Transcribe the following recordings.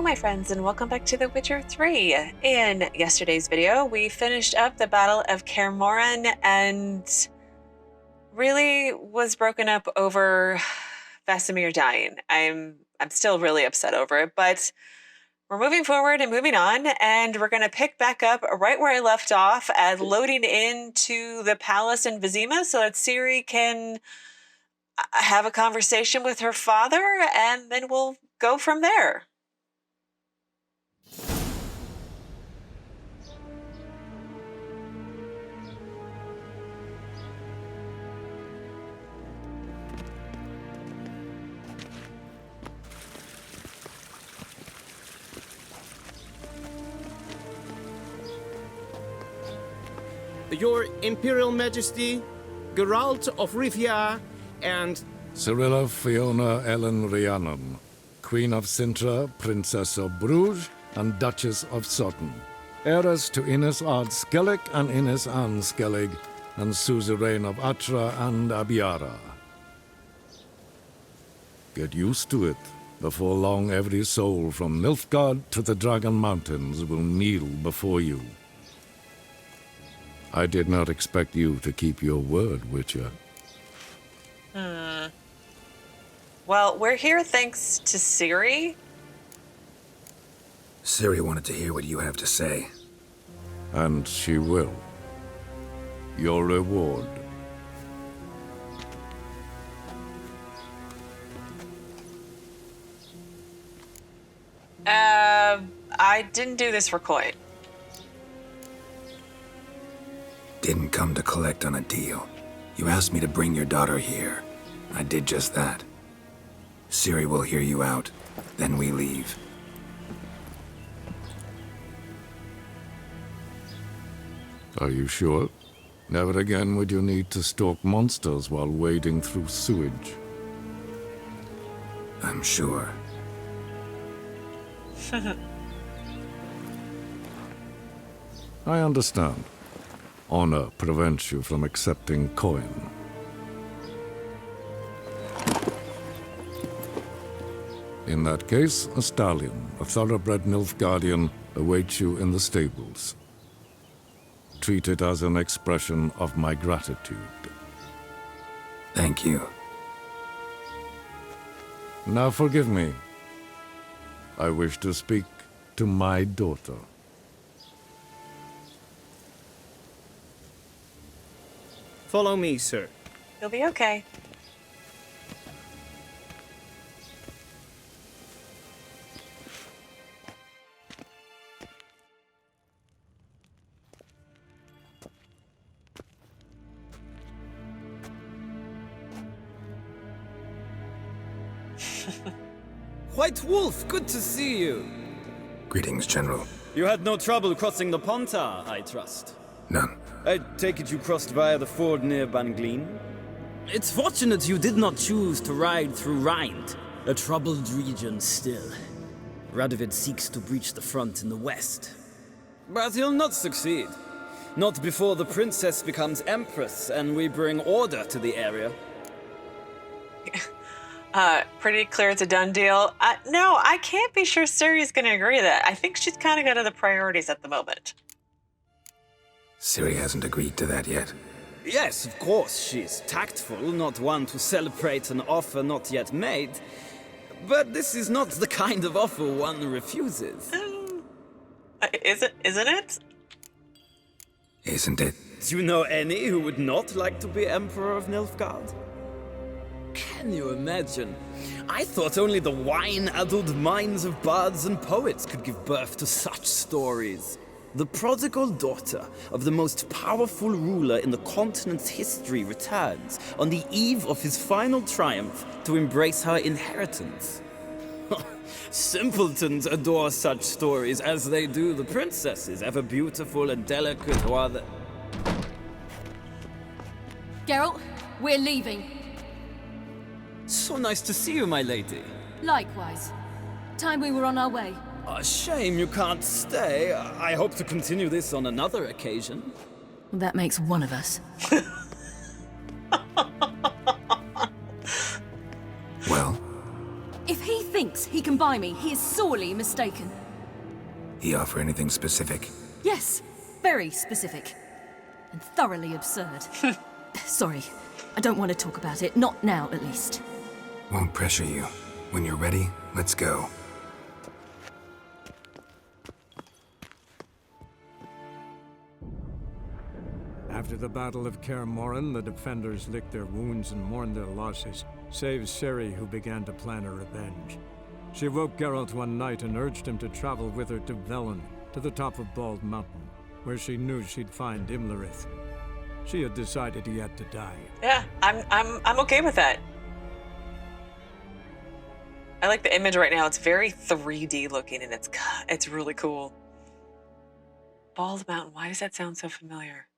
my friends, and welcome back to The Witcher 3. In yesterday's video, we finished up the Battle of Kaer Morhen and really was broken up over Vizima dying. I'm still really upset over it, but we're moving forward and moving on, and we're going to pick back up right where I left off at loading into the palace in Vizima so that Ciri can have a conversation with her father, and then we'll go from there. Your Imperial Majesty, Geralt of Rivia, and Cirilla Fiona Ellen Rhiannon, Queen of Sintra, Princess of Bruges, and Duchess of Sutton, heiress to Innes Ard Skellig and Innes Anne Skellig, and suzerain of Atra and Abiara. Get used to it. Before long, every soul from Nilfgaard to the Dragon Mountains will kneel before you. I did not expect you to keep your word, Witcher. Well, we're here thanks to Ciri. Ciri wanted to hear what you have to say. And she will. Your reward. I didn't do this for coin. Didn't come to collect on a deal. You asked me to bring your daughter here. I did just that. Ciri will hear you out, then we leave. Are you sure? Never again would you need to stalk monsters while wading through sewage. I'm sure. I understand. Honor prevents you from accepting coin. In that case, a stallion, a thoroughbred Nilfgaardian, awaits you in the stables. Treat it as an expression of my gratitude. Thank you. Now forgive me. I wish to speak to my daughter. follow me, sir. You'll be okay. White Wolf, good to see you. Greetings, General. You had no trouble crossing the Ponta, I trust. None. I take it you crossed via the ford near Banglin? It's fortunate you did not choose to ride through Rind, a troubled region still. Radovid seeks to breach the front in the west. But he'll not succeed. Not before the princess becomes empress and we bring order to the area. Pretty clear it's a done deal. No, I can't be sure Ciri's going to agree to that. I think she's kind of got other priorities at the moment. Ciri hasn't agreed to that yet. Yes, of course, she's tactful, not one to celebrate an offer not yet made. But this is not the kind of offer one refuses. Isn't it? Isn't it? Do you know any who would not like to be Emperor of Nilfgaard? Can you imagine? I thought only the wine-addled minds of bards and poets could give birth to such stories. The prodigal daughter of the most powerful ruler in the continent's history returns on the eve of his final triumph to embrace her inheritance. Simpletons adore such stories as they do the princesses, ever beautiful and delicate who are the... Geralt, we're leaving. So nice to see you, my lady. Likewise. Time we were on our way. A shame you can't stay. I hope to continue this on another occasion. That makes one of us. Well? If he thinks he can buy me, he is sorely mistaken. He offer anything specific? Yes, very specific. And thoroughly absurd. Sorry, I don't want to talk about it. Not now, at least. Won't pressure you. When you're ready, let's go. After the Battle of Kaer Morhen, the defenders licked their wounds and mourned their losses, save Ciri, who began to plan a revenge. She woke Geralt one night and urged him to travel with her to Velen, to the top of Bald Mountain, where she knew she'd find Imlerith. She had decided he had to die. Yeah, I'm okay with that. I like the image right now. It's very 3D looking, and it's really cool. Bald Mountain. Why does that sound so familiar?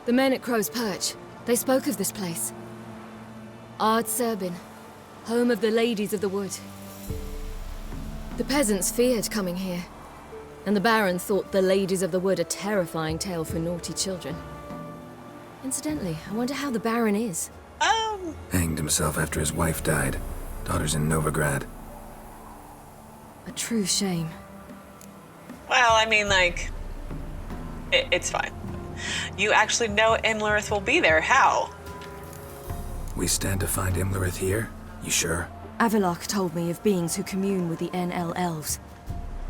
The men at Crow's Perch, they spoke of this place. Ard Serbin, home of the Ladies of the Wood. The peasants feared coming here, and the Baron thought the Ladies of the Wood a terrifying tale for naughty children. Incidentally, I wonder how the Baron is. Hanged himself after his wife died. Daughter's in Novigrad. A true shame. Well, I mean, like, it's fine. You actually know Imlerith will be there. How? We stand to find Imlerith here? You sure? Avallac'h told me of beings who commune with the NL elves.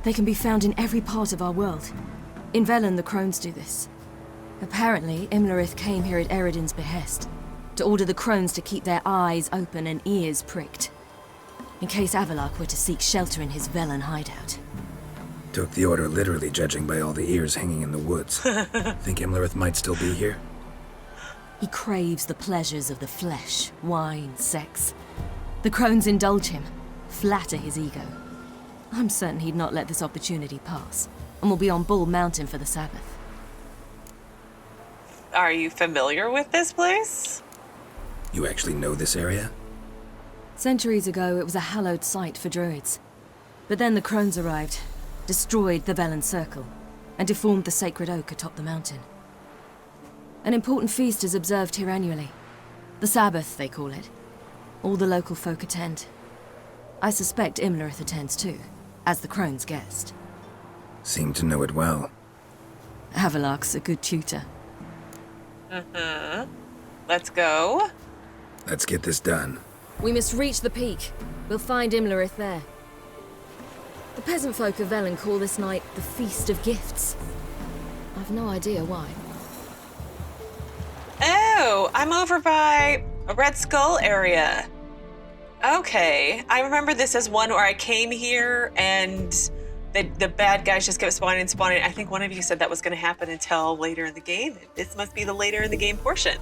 They can be found in every part of our world. In Velen, the Crones do this. Apparently, Imlerith came here at Eredin's behest, to order the Crones to keep their eyes open and ears pricked, in case Avallac'h were to seek shelter in his Velen hideout. Took the order literally, judging by all the ears hanging in the woods. Think Imlerith might still be here? He craves the pleasures of the flesh, wine, sex. The Crones indulge him, flatter his ego. I'm certain he'd not let this opportunity pass, and will be on Bull Mountain for the Sabbath. Are you familiar with this place? You actually know this area? Centuries ago, it was a hallowed site for druids. But then the Crones arrived, destroyed the Velen Circle, and deformed the sacred oak atop the mountain. An important feast is observed here annually. The Sabbath, they call it. All the local folk attend. I suspect Imlerith attends too, as the Crone's guest. Seem to know it well. Avallac'h's a good tutor. Let's go. Let's get this done. We must reach the peak. We'll find Imlerith there. The peasant folk of Velen call this night the Feast of Gifts. I've no idea why. Oh, I'm over by a Red Skull area. Okay, I remember this as one where I came here and the bad guys just kept spawning and spawning. I think one of you said that was going to happen until later in the game. This must be the later in the game portion.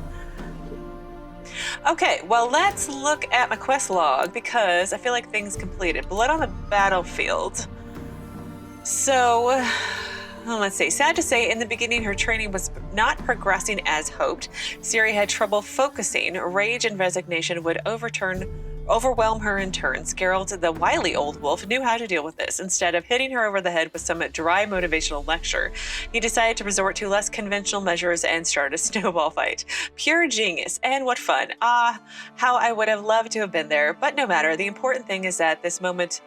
Okay, well, let's look at my quest log because I feel like things completed. Blood on the battlefield. So, well, let's see. Sad to say, in the beginning, her training was not progressing as hoped. Ciri had trouble focusing. Rage and resignation would overwhelm her in turns. Geralt, the wily old wolf, knew how to deal with this. Instead of hitting her over the head with some dry motivational lecture, he decided to resort to less conventional measures and start a snowball fight. Pure genius, and what fun. Ah, how I would have loved to have been there, but no matter. The important thing is that this moment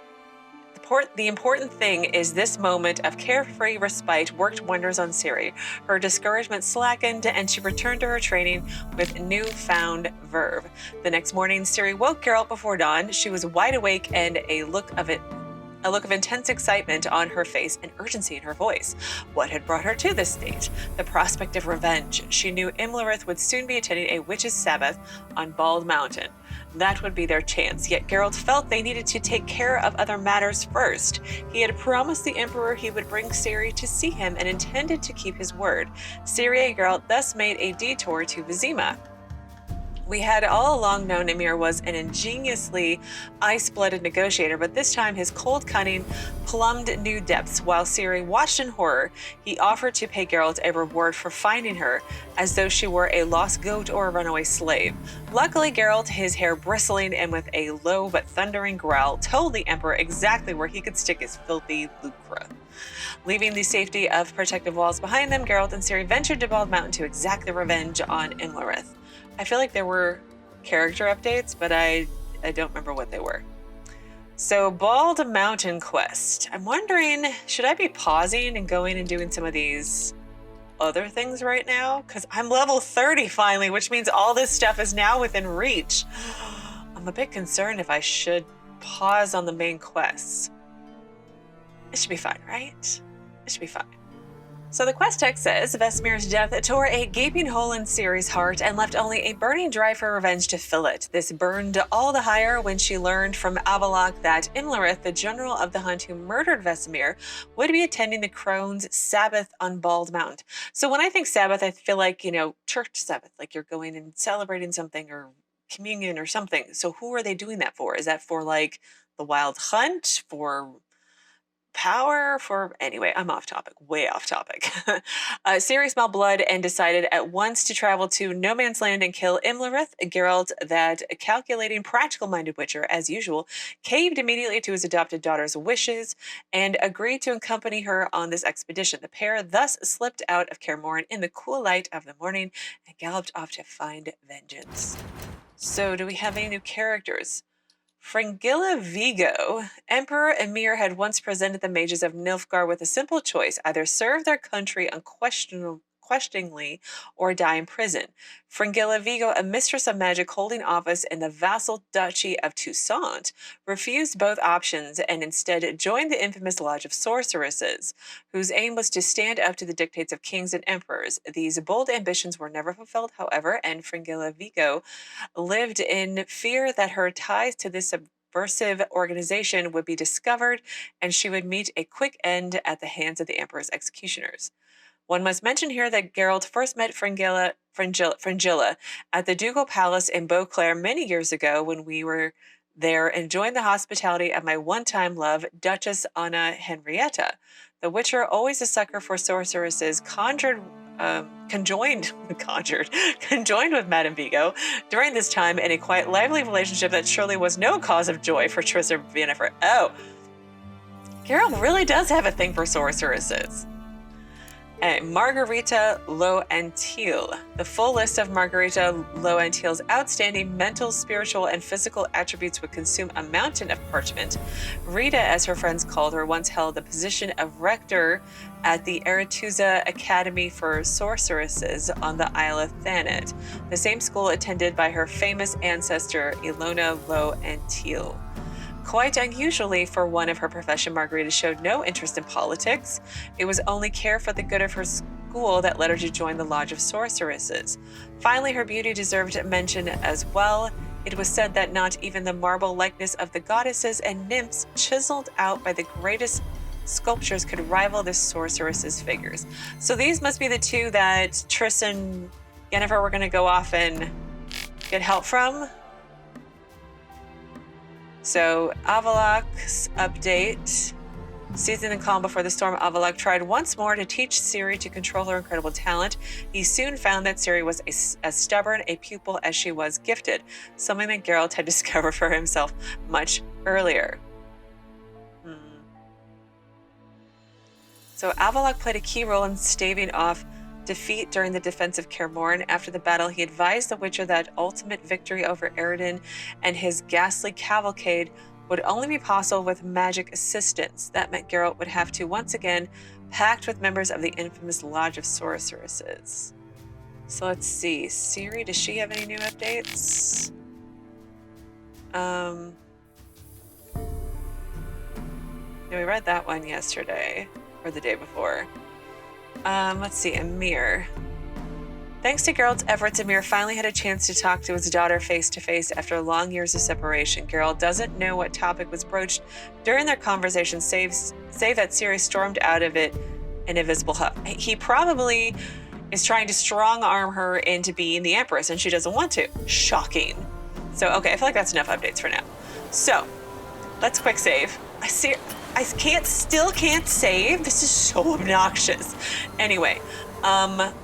of carefree respite worked wonders on Ciri. Her discouragement slackened, and she returned to her training with newfound verve. The next morning, Ciri woke Geralt before dawn. She was wide awake and a look a look of intense excitement on her face and urgency in her voice. What had brought her to this stage? The prospect of revenge. She knew Imlerith would soon be attending a witch's sabbath on Bald Mountain. That would be their chance, yet Geralt felt they needed to take care of other matters first. He had promised the Emperor he would bring Ciri to see him and intended to keep his word. Ciri and Geralt thus made a detour to Vizima. We had all along known Emhyr was an ingeniously ice-blooded negotiator, but this time his cold cunning plumbed new depths. While Ciri watched in horror, he offered to pay Geralt a reward for finding her, as though she were a lost goat or a runaway slave. Luckily, Geralt, his hair bristling and with a low but thundering growl, told the Emperor exactly where he could stick his filthy lucre. Leaving the safety of protective walls behind them, Geralt and Ciri ventured to Bald Mountain to exact their revenge on Imlerith. I feel like there were character updates, but I don't remember what they were. So, Bald Mountain quest. I'm wondering, should I be pausing and going and doing some of these other things right now? Because I'm level 30 finally, which means all this stuff is now within reach. I'm a bit concerned if I should pause on the main quests. It should be fine, right? It should be fine. So the quest text says, Vesemir's death tore a gaping hole in Ciri's heart and left only a burning drive for revenge to fill it. This burned all the higher when she learned from Avallac'h that Imlerith, the general of the hunt who murdered Vesemir, would be attending the Crones' Sabbath on Bald Mountain. So when I think Sabbath, I feel like, church Sabbath, like you're going and celebrating something or communion or something. So who are they doing that for? Is that for like the wild hunt, for power, for anyway, I'm off topic, way off topic. Ciri smelled blood and decided at once to travel to No Man's Land and kill Imlerith. Geralt, that calculating, practical-minded witcher, as usual, caved immediately to his adopted daughter's wishes and agreed to accompany her on this expedition. The pair thus slipped out of Kaer Morhen in the cool light of the morning and galloped off to find vengeance. So, do we have any new characters? Fringilla Vigo. Emperor Emhyr had once presented the mages of Nilfgaard with a simple choice: either serve their country unquestioningly or die in prison. Fringilla Vigo, a mistress of magic holding office in the vassal duchy of Toussaint, refused both options and instead joined the infamous Lodge of Sorceresses, whose aim was to stand up to the dictates of kings and emperors. These bold ambitions were never fulfilled, however, and Fringilla Vigo lived in fear that her ties to this subversive organization would be discovered and she would meet a quick end at the hands of the emperor's executioners. One must mention here that Geralt first met Fringilla at the Ducal Palace in Beauclair many years ago when we were there and joined the hospitality of my one-time love, Duchess Anna Henrietta. The Witcher, always a sucker for sorceresses, conjoined with Madame Vigo during this time in a quite lively relationship that surely was no cause of joy for Tristan Yennefer. Oh, Geralt really does have a thing for sorceresses. Margarita Laux-Antille. The full list of Margarita Laux-Antille's outstanding mental, spiritual, and physical attributes would consume a mountain of parchment. Rita, as her friends called her, once held the position of rector at the Aretuza Academy for Sorceresses on the Isle of Thanet, the same school attended by her famous ancestor, Ilona Laux-Antille. Quite unusually for one of her profession, Margarita showed no interest in politics. It was only care for the good of her school that led her to join the Lodge of Sorceresses. Finally, her beauty deserved mention as well. It was said that not even the marble likeness of the goddesses and nymphs chiseled out by the greatest sculptures could rival the sorceresses' figures. So these must be the two that Tristan and Yennefer were going to go off and get help from. So, Avallac'h's update. Seizing the calm before the storm, Avallac'h tried once more to teach Ciri to control her incredible talent. He soon found that Ciri was as stubborn a pupil as she was gifted, something that Geralt had discovered for himself much earlier. So, Avallac'h played a key role in staving off defeat during the defense of Kaer Morhen. After the battle, he advised the Witcher that ultimate victory over Eredin and his ghastly cavalcade would only be possible with magic assistance. That meant Geralt would have to once again pact with members of the infamous Lodge of Sorceresses. So let's see. Ciri, does she have any new updates? Yeah, we read that one yesterday, or the day before. Let's see, Emhyr. Thanks to Geralt's efforts, Emhyr finally had a chance to talk to his daughter face-to-face after long years of separation. Geralt doesn't know what topic was broached during their conversation, save that Ciri stormed out of it an invisible hub. He probably is trying to strong-arm her into being the Empress, and she doesn't want to. Shocking. So, okay, I feel like that's enough updates for now. So, let's quick save. I still can't save. This is so obnoxious. Anyway,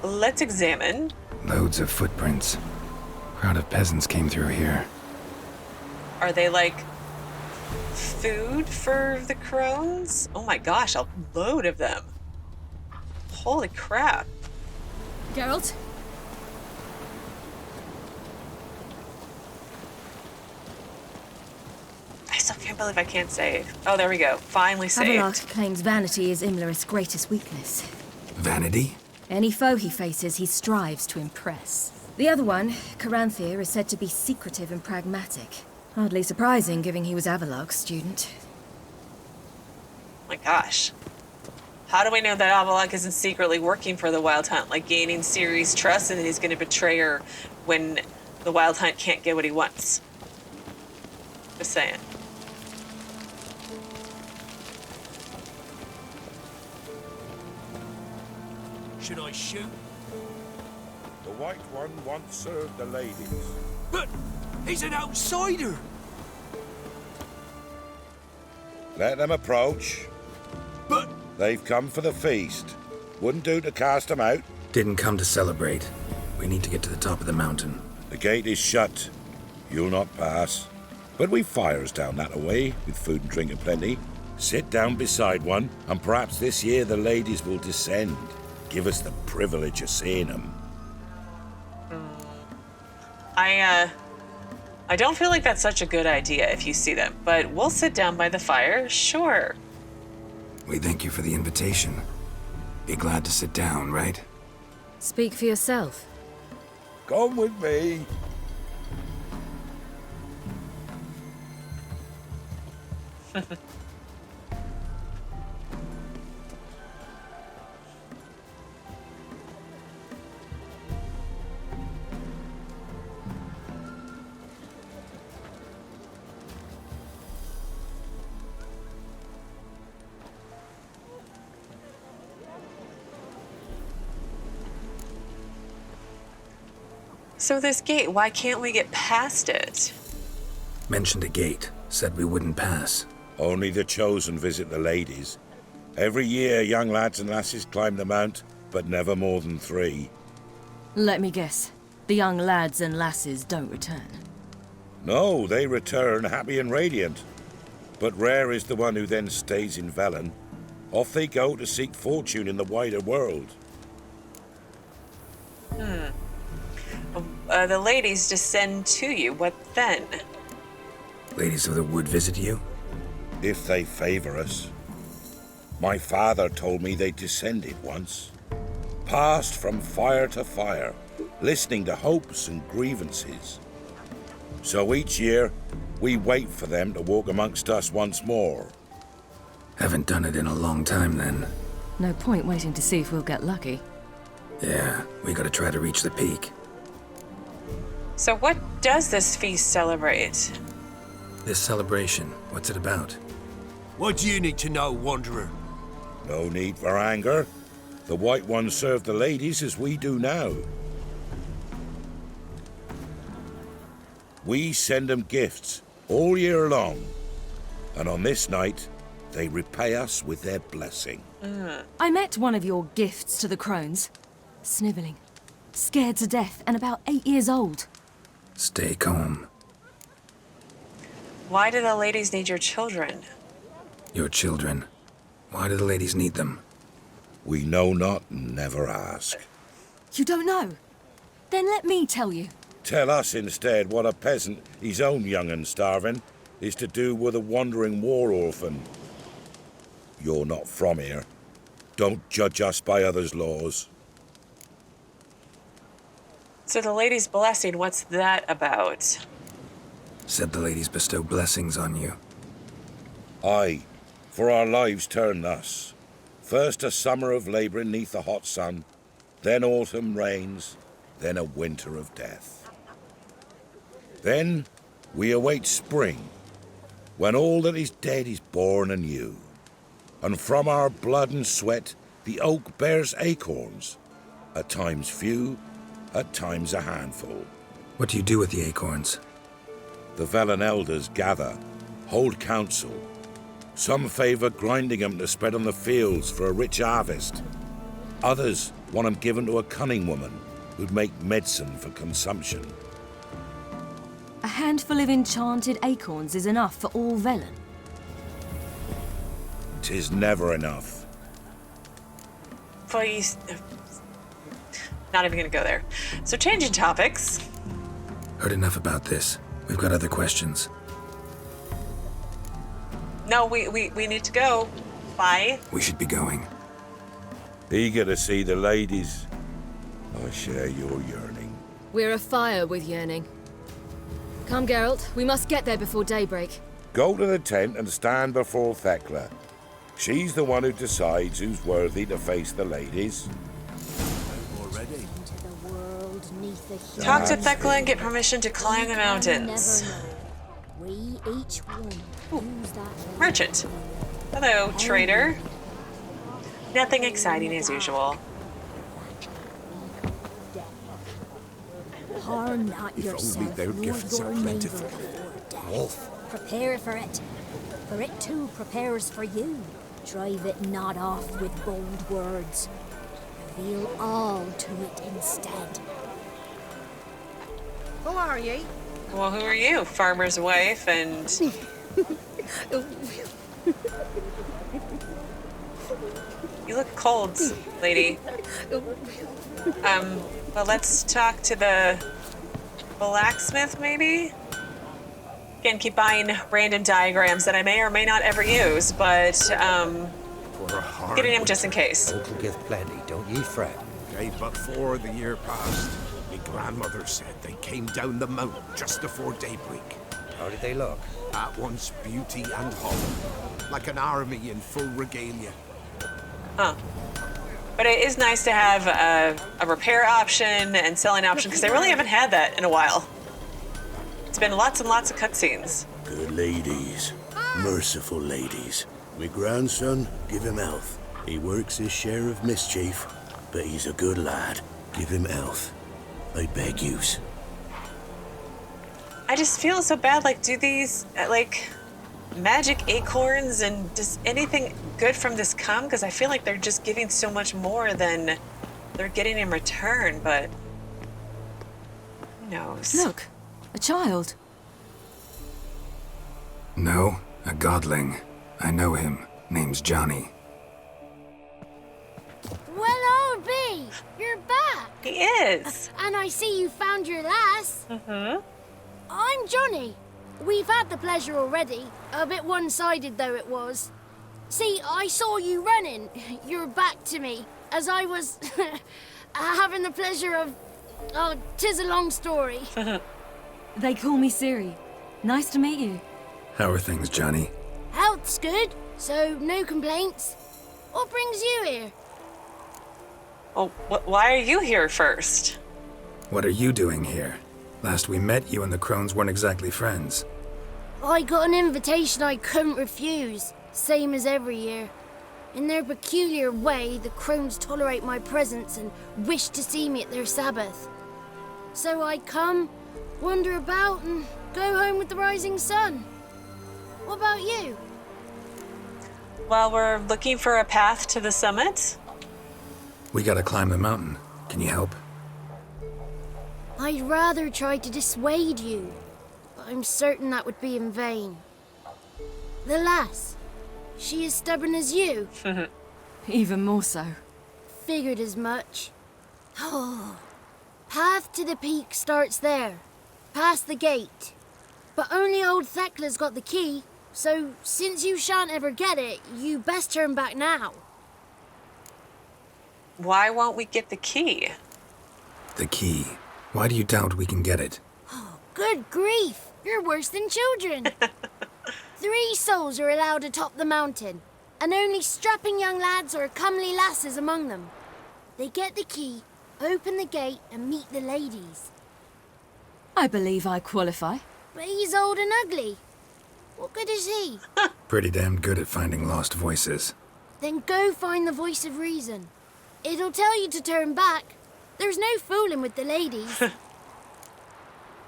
let's examine. Loads of footprints. Crowd of peasants came through here. Are they like food for the Crones? Oh my gosh, a load of them. Holy crap. Geralt? I still can't believe I can't save. Oh, there we go. Finally saved. Avallac'h claims vanity is Imlerith's greatest weakness. Vanity? Any foe he faces, he strives to impress. The other one, Caranthir, is said to be secretive and pragmatic. Hardly surprising, given he was Avallac'h's student. My gosh. How do we know that Avallac'h isn't secretly working for the Wild Hunt, like gaining Ciri's trust, and then he's going to betray her when the Wild Hunt can't get what he wants? Just saying. Should I shoot? The White One once served the ladies. But he's an outsider! Let them approach. But They've come for the feast. Wouldn't do to cast them out. Didn't come to celebrate. We need to get to the top of the mountain. The gate is shut. You'll not pass. But we've fires down that away, with food and drink aplenty. Sit down beside one, and perhaps this year the ladies will descend. Give us the privilege of seeing them. I don't feel like that's such a good idea if you see them, but we'll sit down by the fire, sure. We thank you for the invitation. Be glad to sit down, right? Speak for yourself. Come with me. So this gate, why can't we get past it? Mentioned a gate. Said we wouldn't pass. Only the chosen visit the ladies. Every year, young lads and lasses climb the mount, but never more than 3. Let me guess. The young lads and lasses don't return. No, they return happy and radiant. But rare is the one who then stays in Velen. Off they go to seek fortune in the wider world. The ladies descend to you. What then? Ladies of the Wood visit you? If they favor us. My father told me they descended once. Passed from fire to fire, listening to hopes and grievances. So each year, we wait for them to walk amongst us once more. Haven't done it in a long time then. No point waiting to see if we'll get lucky. Yeah, we gotta try to reach the peak. So what does this feast celebrate? This celebration, what's it about? what do you need to know, Wanderer? No need for anger. The White Ones serve the ladies as we do now. We send them gifts all year long. And on this night, they repay us with their blessing. I met one of your gifts to the Crones. Snivelling. Scared to death and about 8 years old. Stay calm. Why do the ladies need your children? Your children. Why do the ladies need them? We know not and never ask. You don't know? Then let me tell you. Tell us instead what a peasant, his own young and starving, is to do with a wandering war orphan. You're not from here. Don't judge us by others' laws. So the lady's blessing, what's that about? Said the ladies bestow blessings on you. Aye, For our lives turn thus. First a summer of labouring neath the hot sun, then autumn rains, then a winter of death. Then we await spring, when all that is dead is born anew. And from our blood and sweat the oak bears acorns, at times few, at times a handful. What do you do with the acorns? The Velen elders gather, hold council. Some favour grinding them to spread on the fields for a rich harvest. Others want them given to a cunning woman who'd make medicine for consumption. A handful of enchanted acorns is enough for all Velen. 'Tis never enough. Please. Not even gonna go there. So changing topics. Heard enough about this. We've got other questions. No, we need to go. Bye. We should be going. Eager to see the ladies. I share your yearning. We're afire with yearning. Come, Geralt. We must get there before daybreak. Go to the tent and stand before Thecla. She's the one who decides who's worthy to face the ladies. Already. Talk to Thecla and get permission to climb the mountains. We each one use that Merchant. Hello, trader. Nothing exciting as usual. harm not yourself nor your neighbor before death. Prepare for it too prepares for you. Drive it not off with bold words. Reveal all to it instead. Who are ye? Well, who are you? Farmer's wife and... You look cold, lady. Well, let's talk to the blacksmith, maybe? Again, keep buying random diagrams that I may or may not ever use, but, getting them just in case. Uncle give plenty, don't ye fret. Okay, but 4 the year past. Me grandmother said they came down the mountain just before daybreak. How did they look? At once beauty and horror, like an army in full regalia. Huh. But it is nice to have a repair option and selling option, because they really haven't had that in a while. It's been lots and lots of cutscenes. Good ladies. Merciful ladies. My grandson, give him health. He works his share of mischief, but he's a good lad. Give him health. I beg yous. I just feel so bad. Like, do these, like, magic acorns and does anything good from this come? Because I feel like they're just giving so much more than they're getting in return, but who knows? Look, a child. No, a Godling. I know him. Name's Johnny. Well, old B, you're back. He is. And I see you found your lass. Mm-hmm. I'm Johnny. We've had the pleasure already. A bit one-sided though it was. See, I saw you running, your back to me, as I was having the pleasure of... Oh, 'tis a long story. They call me Ciri. Nice to meet you. How are things, Johnny? Health's good, so no complaints. What brings you here? Well, why are you here first? What are you doing here? Last we met, you and the Crones weren't exactly friends. I got an invitation I couldn't refuse, same as every year. In their peculiar way, the Crones tolerate my presence and wish to see me at their Sabbath. So I come, wander about, and go home with the rising sun. What about you? Well, we're looking for a path to the summit. We gotta climb the mountain. Can you help? I'd rather try to dissuade you, but I'm certain that would be in vain. The lass, she as stubborn as you? Even more so. Figured as much. Oh, path to the peak starts there, past the gate. But only old Thecla's got the key, so since you shan't ever get it, you best turn back now. Why won't we get the key? The key. Why do you doubt we can get it? Oh, good grief, you're worse than children. 3 souls are allowed atop the mountain, and only strapping young lads or comely lasses among them. They get the key, open the gate, and meet the ladies. I believe I qualify. But he's old and ugly. What good is he? Pretty damn good at finding lost voices. Then go find the voice of reason. It'll tell you to turn back. There's no fooling with the ladies.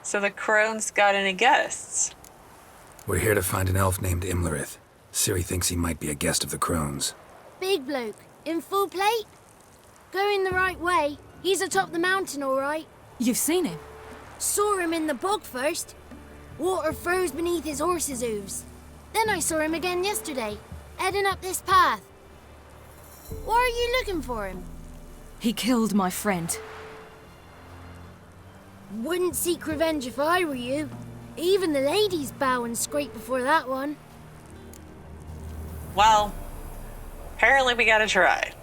So the Crones got any guests? We're here to find an elf named Imlerith. Ciri thinks he might be a guest of the Crones. Big bloke, in full plate? Going the right way. He's atop the mountain, all right. You've seen him? Saw him in the bog first. Water froze beneath his horse's hooves. Then I saw him again yesterday, heading up this path. Why are you looking for him? He killed my friend. Wouldn't seek revenge if I were you. Even the ladies bow and scrape before that one. Well, apparently we gotta try.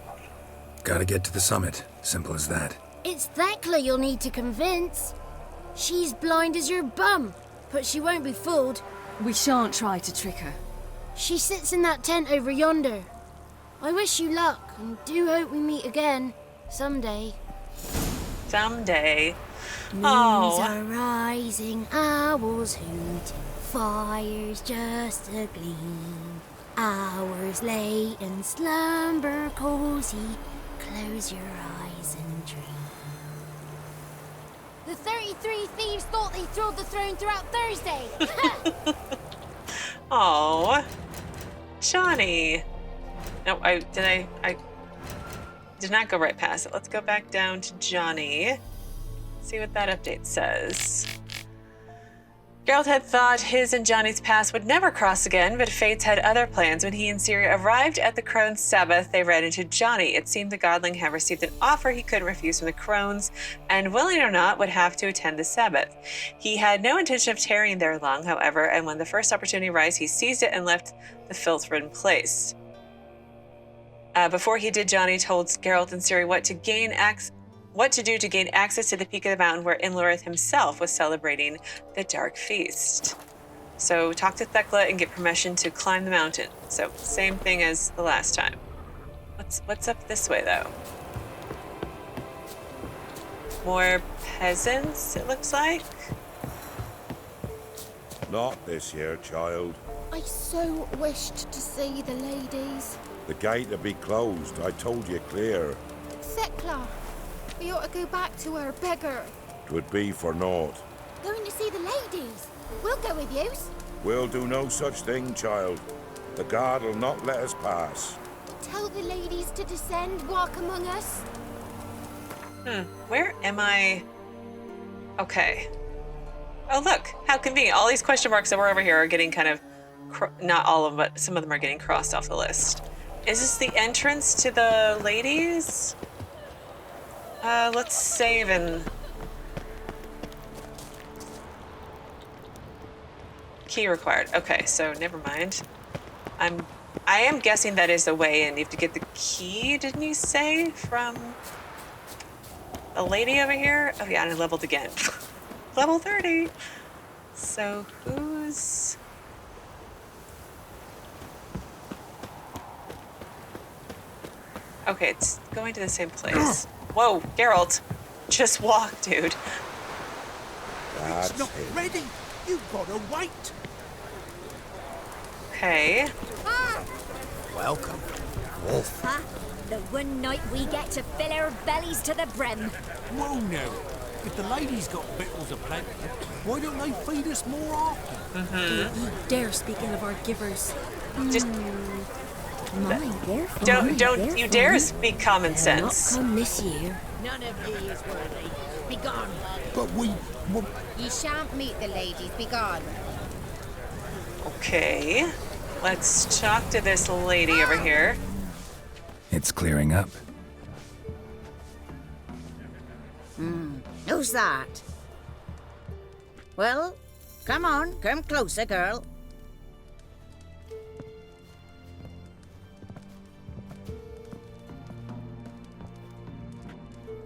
Gotta get to the summit. Simple as that. It's Thecla you'll need to convince. She's blind as your bum, but she won't be fooled. We shan't try to trick her. She sits in that tent over yonder. I wish you luck, and do hope we meet again, someday. Someday. Moons Oh. are rising, owls hoot, fires just a gleam. Hours late and slumber cozy, close your eyes and dream. The 33 thieves thought they thrilled the throne throughout Thursday. Oh, Johnny. No, I did not go right past it. Let's go back down to Johnny. See what that update says. Geralt had thought his and Johnny's paths would never cross again, but fates had other plans. When he and Ciri arrived at the Crones' Sabbath, they ran into Johnny. It seemed the Godling had received an offer he couldn't refuse from the Crones, and willing or not, would have to attend the Sabbath. He had no intention of tarrying there long, however, and when the first opportunity arose, he seized it and left the filth-ridden place. Before he did, Johnny told Geralt and Ciri what to do to gain access to the peak of the mountain where Imlerith himself was celebrating the Dark Feast. So talk to Thecla and get permission to climb the mountain. So same thing as the last time. What's up this way though? More peasants, it looks like. Not this year, child. I so wished to see the ladies. The gate will be closed. I told you clear. Thecla, we ought to go back to her, beggar. 'Twould be for naught. Going to see the ladies. We'll go with yous. We'll do no such thing, child. The guard will not let us pass. Tell the ladies to descend, walk among us. Where am I? Okay. Oh, look, how convenient. All these question marks that were over here are getting kind of, not all of them, but some of them are getting crossed off the list. Is this the entrance to the ladies? Let's save and... Key required. Okay, so never mind. I am guessing that is the way in. You have to get the key, didn't you say? From a lady over here? Oh yeah, and I leveled again. Level 30. So who's... Okay, it's going to the same place. Whoa, Geralt. Just walk, dude. It's not ready. You've got to wait. Okay. Welcome, Wolf. Huh? The one night we get to fill our bellies to the brim. Whoa now. If the ladies got victuals aplenty, why don't they feed us more often? Don't you dare speak ill of our givers. Just don't you dare speak common sense. Not come this year. None of ye is worthy. Be gone. But Ye shan't meet the ladies. Be gone. Okay. Let's talk to this lady over here. It's clearing up. Who's that? Well, come on. Come closer, girl.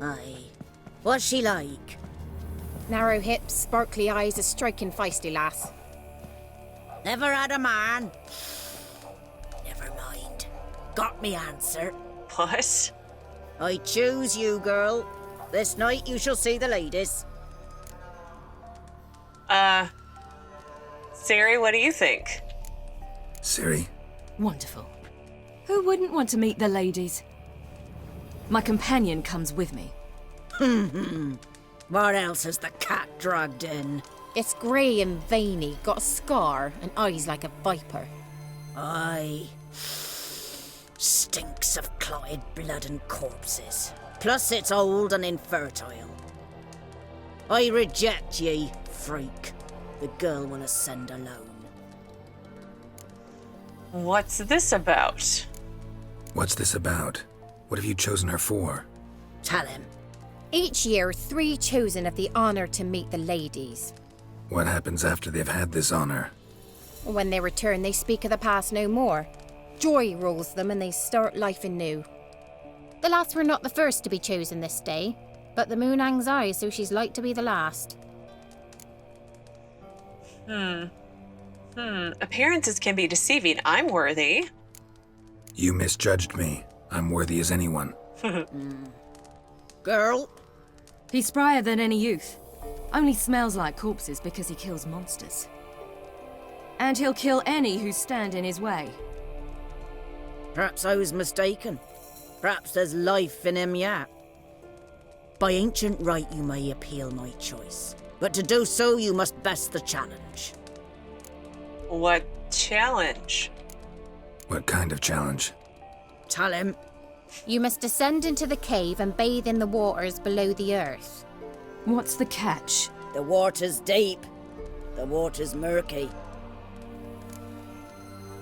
Aye. What's she like? Narrow hips, sparkly eyes, a striking feisty lass. Never had a man. Never mind. Got me answer. What? I choose you, girl. This night you shall see the ladies. Ciri, what do you think? Ciri? Wonderful. Who wouldn't want to meet the ladies? My companion comes with me. What else has the cat dragged in? It's grey and veiny, got a scar, and eyes like a viper. Aye. Stinks of clotted blood and corpses. Plus it's old and infertile. I reject ye, freak. The girl will ascend alone. What's this about? What's this about? What have you chosen her for? Tell him. Each year, 3 chosen have the honour to meet the ladies. What happens after they've had this honor? When they return, they speak of the past no more. Joy rules them and they start life anew. The lads were not the first to be chosen this day, but the moon hangs high, so she's like to be the last. Appearances can be deceiving. I'm worthy. You misjudged me. I'm worthy as anyone. Girl? He's sprier than any youth. Only smells like corpses because he kills monsters. And he'll kill any who stand in his way. Perhaps I was mistaken. Perhaps there's life in him yet. By ancient right you may appeal my choice. But to do so you must best the challenge. What challenge? What kind of challenge? Tell him. You must descend into the cave and bathe in the waters below the earth. What's the catch? The water's deep. The water's murky.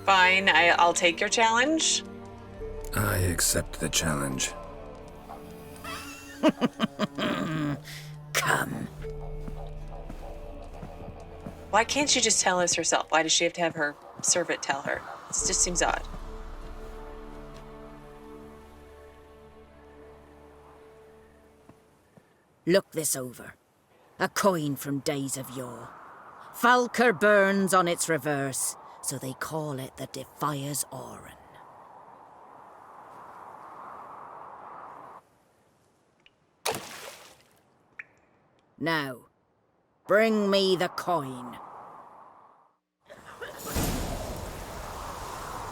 Fine, I'll take your challenge. I accept the challenge. Come. Why can't she just tell us herself? Why does she have to have her servant tell her? This just seems odd. Look this over. A coin from days of yore. Falker burns on its reverse, so they call it the Defier's Oran. Now, bring me the coin.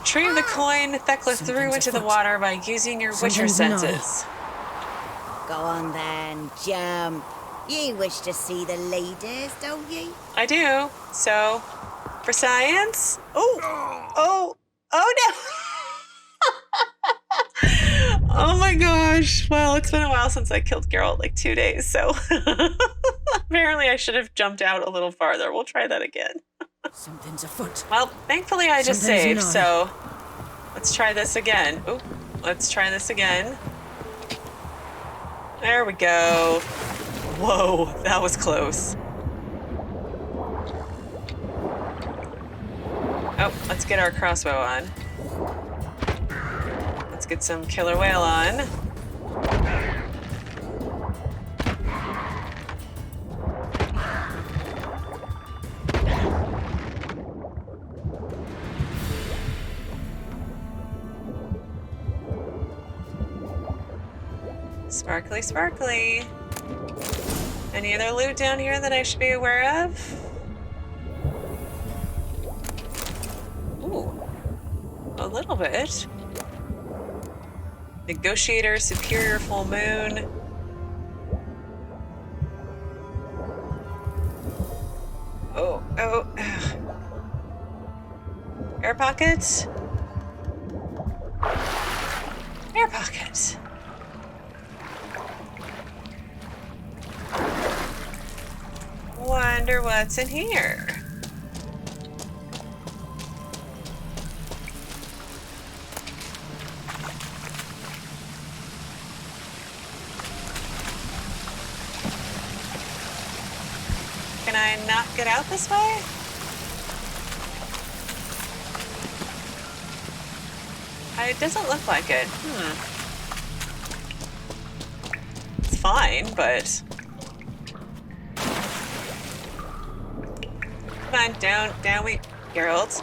Retrieve the coin Thecla threw into the water by using your witcher senses. Go on then, jump. You wish to see the ladies, don't you? I do. So, for science? Oh no! Oh my gosh. Well, it's been a while since I killed Geralt, like 2 days, so apparently I should have jumped out a little farther. We'll try that again. Something's afoot. Well, thankfully I just saved, so let's try this again. Ooh, let's try this again. There we go. Whoa, that was close. Oh, let's get our crossbow on. Let's get some killer whale on. Sparkly, sparkly. Any other loot down here that I should be aware of? Ooh, a little bit. Negotiator, Superior Full Moon. Oh. Air pockets? Air pockets. Wonder what's in here. Can I not get out this way? It doesn't look like it. It's fine, but... Come on, down we... Geralt.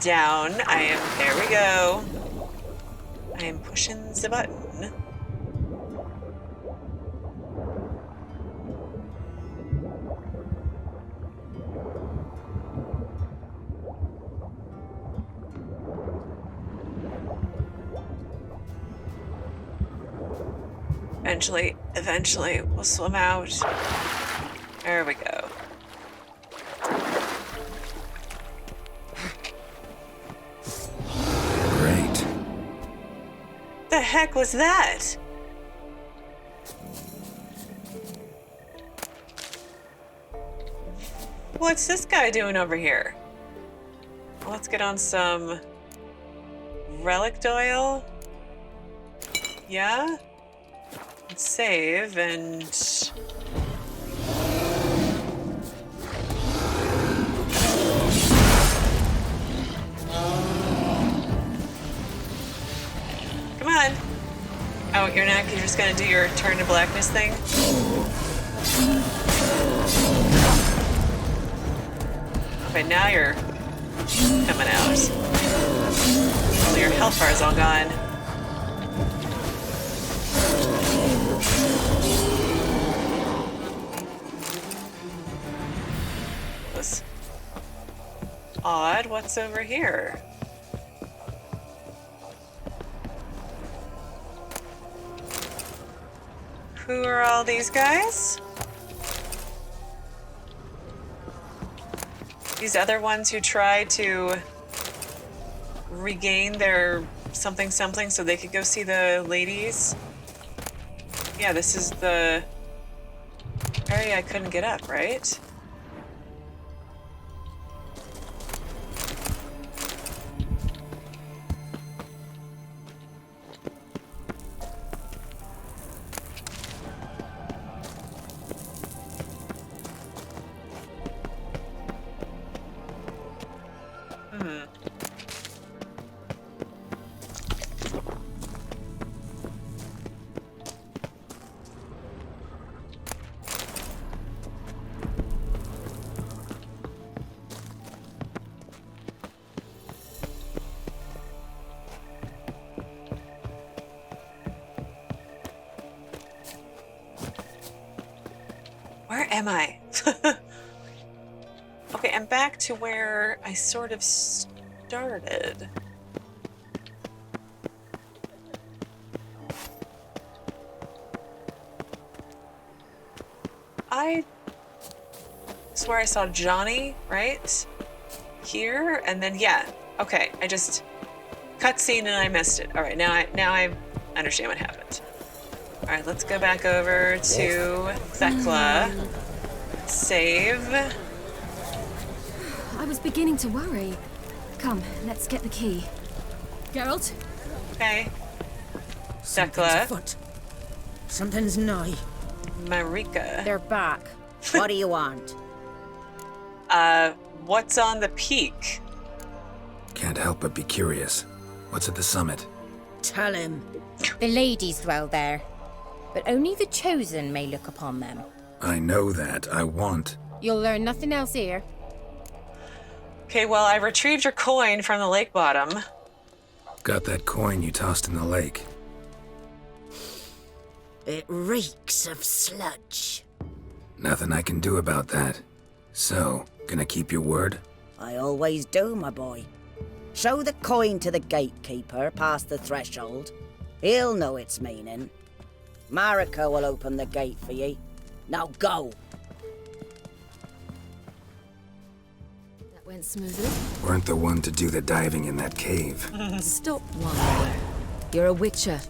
Down. There we go. I am pushing the button. Eventually, we'll swim out. There we go. Great. The heck was that? What's this guy doing over here? Let's get on some relic oil. Yeah? Let's save and... Come on. Oh, you're not? You're just gonna do your turn to blackness thing? Okay, now you're coming out. Well, your health bar is all gone. Was odd. What's over here? Who are all these guys? These other ones who tried to regain their something so they could go see the ladies. Yeah, this is the area I couldn't get up, right? Where am I? Okay, I'm back to where I sort of started. I swear I saw Johnny, right? Here, and then, yeah. Okay, I just cutscene and I missed it. All right, now I understand what happened. All right, let's go back over to Thecla. Save. I was beginning to worry. Come, let's get the key. Geralt? Okay. Something's Thecla. afoot. Something's nigh. Marica. They're back. What do you want? What's on the peak? Can't help but be curious. What's at the summit? Tell him. The ladies dwell there, but only the chosen may look upon them. I know that. I want. You'll learn nothing else here. Okay, well, I retrieved your coin from the lake bottom. Got that coin you tossed in the lake. It reeks of sludge. Nothing I can do about that. So, gonna keep your word? I always do, my boy. Show the coin to the gatekeeper past the threshold. He'll know its meaning. Marica will open the gate for ye. Now go. That went smoothly. Weren't the one to do the diving in that cave. Stop whining. You're a witcher.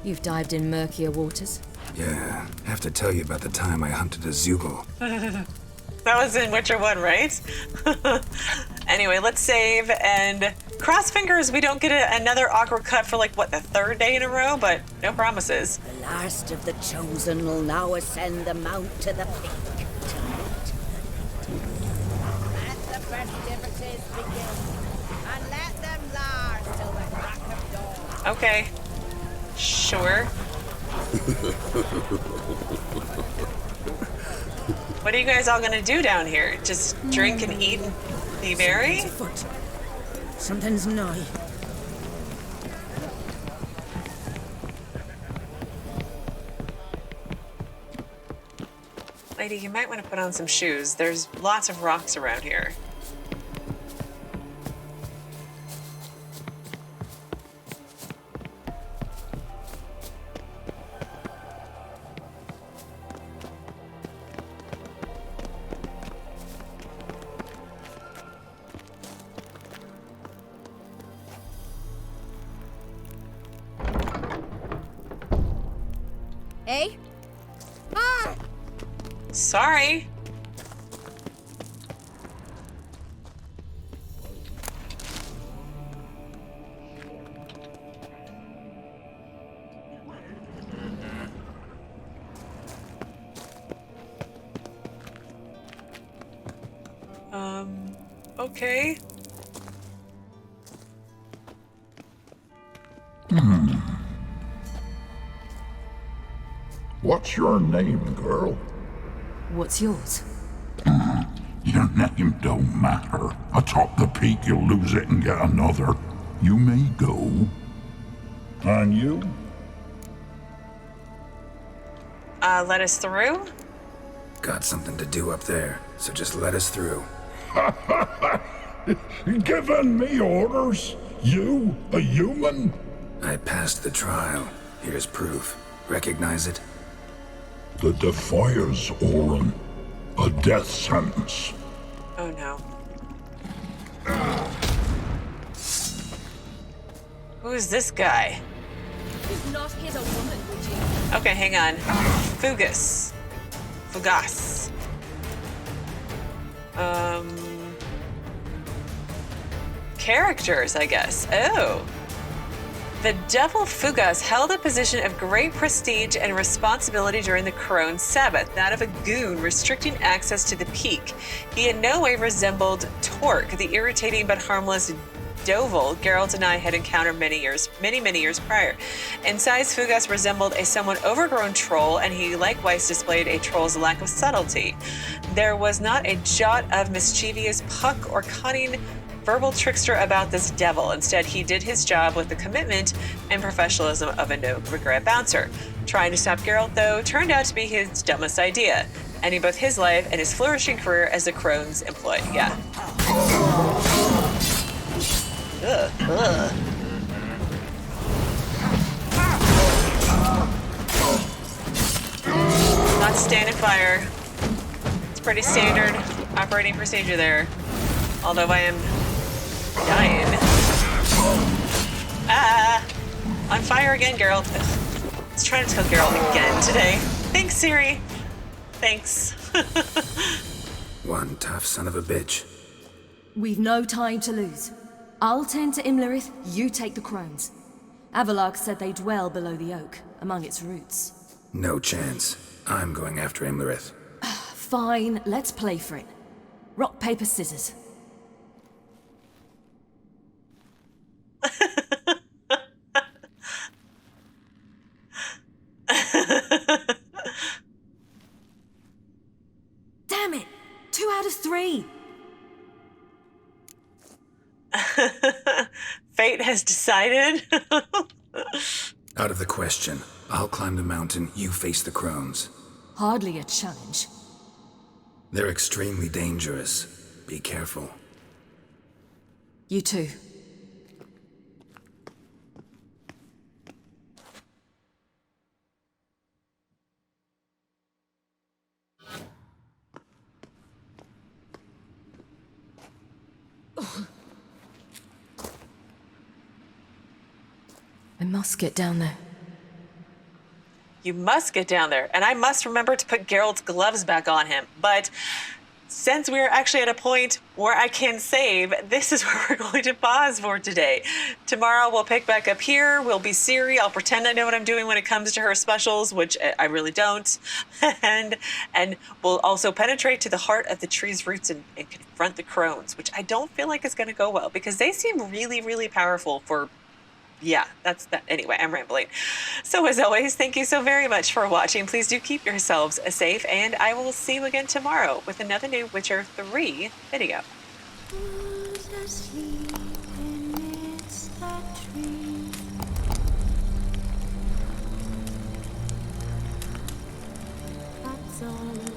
You've dived in murkier waters. Yeah, have to tell you about the time I hunted a Zugel. That was in Witcher 1, right? Anyway, let's save and cross fingers we don't get another awkward cut for like, what, the third day in a row? But no promises. The last of the chosen will now ascend the mount to the peak. Let the festivities begin, and let them last till the crack of dawn. Okay. Sure. What are you guys all gonna do down here? Just drink and eat and Thievery? Something's afoot. Something's nigh. Lady, you might want to put on some shoes. There's lots of rocks around here. Hey? Ah! Sorry. Okay. What's your name, girl? What's yours? Your name don't matter. Atop the peak, you'll lose it and get another. You may go. And you? Let us through? Got something to do up there, so just let us through. Giving me orders? You, a human? I passed the trial. Here's proof. Recognize it? The Defiers, Orin. A death sentence. Oh no. Who is this guy? You'd not hit a woman, would you? Okay, hang on. Fugas. Fugas. Characters, I guess. Oh. The Devil Fugas held a position of great prestige and responsibility during the Crones' Sabbath, that of a goon restricting access to the peak. He in no way resembled Torque, the irritating but harmless Doval Geralt and I had encountered many years prior. In size, Fugas resembled a somewhat overgrown troll, and he likewise displayed a troll's lack of subtlety. There was not a jot of mischievous puck or cunning verbal trickster about this devil. Instead, he did his job with the commitment and professionalism of a no-regret bouncer. Trying to stop Geralt, though, turned out to be his dumbest idea, ending both his life and his flourishing career as a Crones employee. Yeah. Not stand and fire. It's pretty standard operating procedure there. Although I am dying. Ah! On fire again, Geralt. Ugh. Let's try to kill Geralt again today. Thanks, Ciri. Thanks. One tough son of a bitch. We've no time to lose. I'll tend to Imlerith, you take the Crones. Avallac'h said they dwell below the oak, among its roots. No chance. I'm going after Imlerith. Fine, let's play for it. Rock, paper, scissors. Damn it! 2 out of 3! Fate has decided. Out of the question. I'll climb the mountain, you face the Crones. Hardly a challenge. They're extremely dangerous. Be careful. You too. I must get down there. You must get down there, and I must remember to put Geralt's gloves back on him. But since we're actually at a point where I can save, this is where we're going to pause for today. Tomorrow we'll pick back up here. We'll be Ciri. I'll pretend I know what I'm doing when it comes to her specials, which I really don't. and we'll also penetrate to the heart of the tree's roots and confront the Crones, which I don't feel like is going to go well because they seem really, really powerful for... Yeah, that's that. Anyway, I'm rambling. So as always, thank you so very much for watching. Please do keep yourselves safe, and I will see you again tomorrow with another new Witcher 3 video. Who's asleep amidst the trees? That's all.